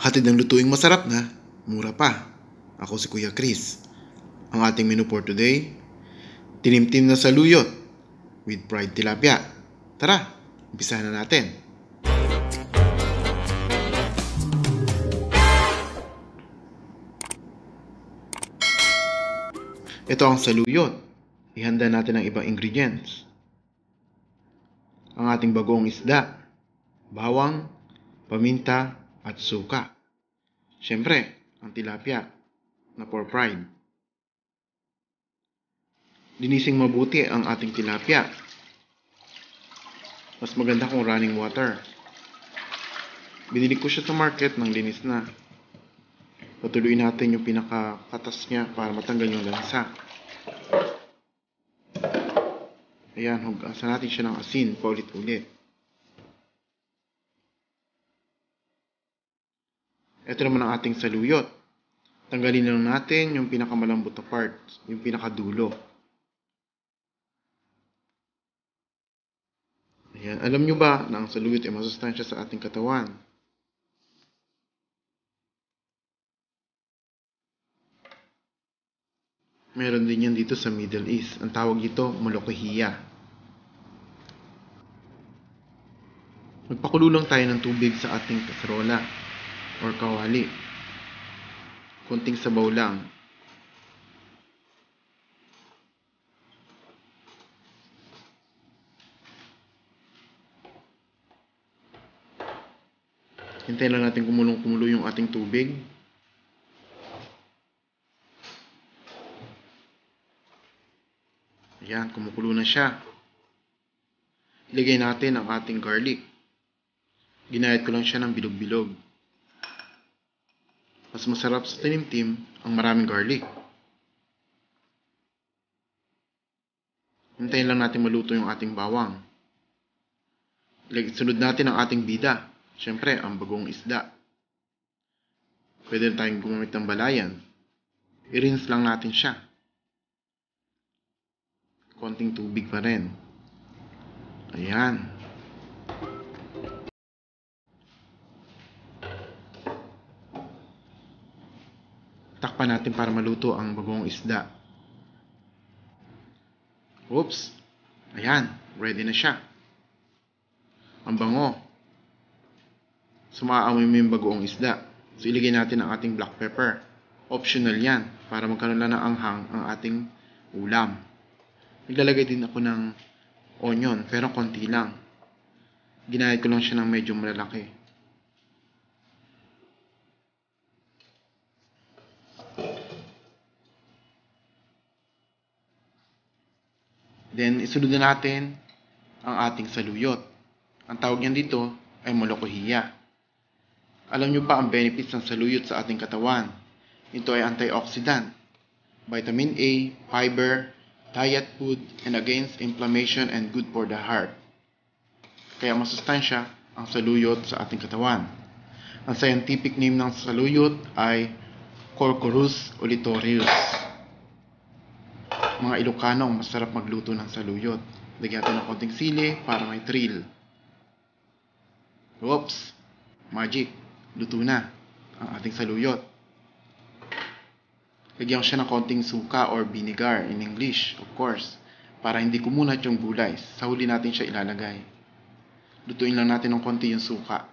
Hatid ng lutuing masarap na, mura pa. Ako si Kuya Chris. Ang ating menu for today, tinimtim na saluyot with fried tilapia. Tara, umpisahan na natin. Ito ang saluyot. Ihanda natin ang ibang ingredients. Ang ating bagoong isda, bawang, paminta, at suka. Siyempre, ang tilapia na for fried. Linising mabuti ang ating tilapia. Mas maganda kung running water. Binili ko siya sa market ng linis na. Patuloyin natin yung pinakapatas niya para matanggal yung lansa. Ayan, hugasan natin siya ng asin paulit-ulit. Ito naman ang ating saluyot. Tanggalin lang natin yung pinakamalambot na part, yung pinakadulo. Ayan, alam nyo ba na ang saluyot ay masustansya sa ating katawan? Meron din yan dito sa Middle East. Ang tawag dito, molokohiya. Magpakulo lang tayo ng tubig sa ating kaserola or kawali. Konting sabaw lang. Hintayin lang natin kumulong-kumulo yung ating tubig. Ayan, kumukulo na siya. Ilagay natin ang ating garlic. Ginayat ko lang siya ng bilog-bilog. Mas masarap sa tinimtim ang maraming garlic. Hintayin lang natin maluto yung ating bawang. Sunod natin ang ating bida. Siyempre, ang bagong isda. Pwede tayong gumamit ng balayan. I-rinse lang natin siya. Konting tubig pa rin. Ayan. Takpan natin para maluto ang bagong isda. Oops. Ayan. Ready na siya. Ang bango. Sumaamoy mo yung bagoong isda. So, iligay natin ang ating black pepper. Optional yan. Para magkaroon lang ng anghang ang ating ulam. Naglalagay din ako ng onion, pero konti lang. Ginayat ko lang siya ng medyo malalaki. Then, isunod na natin ang ating saluyot. Ang tawag niyan dito ay molokohiya. Alam nyo ba ang benefits ng saluyot sa ating katawan? Ito ay antioxidant, vitamin A, fiber, diet food, and against inflammation and good for the heart. Kaya masustansya ang saluyot sa ating katawan. Ang scientific name ng saluyot ay Corchorus olitorius. Mga Ilocano, masarap magluto ng saluyot. Lagyan natin ng konting sili para may thrill. Oops! Magic! Luto na ang ating saluyot. Lagyan ko siya ng konting suka or vinegar in English, of course, para hindi kumunat yung gulay. Sa huli natin siya ilalagay. Lutuin lang natin ng konti yung suka.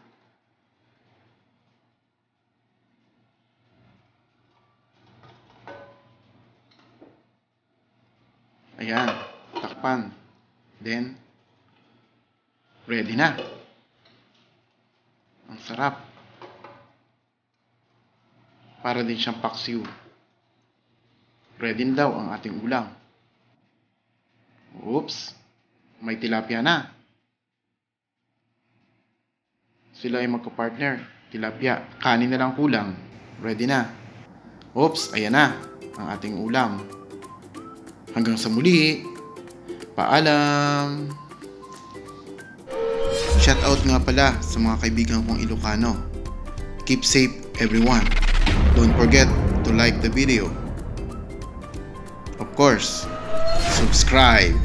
Ayan, takpan. Then, ready na. Ang sarap. Para din siyang paksiw. Ready na daw ang ating ulam. Oops! May tilapia na. Sila ay magka-partner. Tilapia. Kanin na lang kulang. Ready na. Oops! Ayan na ang ating ulam. Hanggang sa muli. Paalam! Shoutout nga pala sa mga kaibigan kong Ilocano. Keep safe everyone. Don't forget to like the video. Of course, subscribe.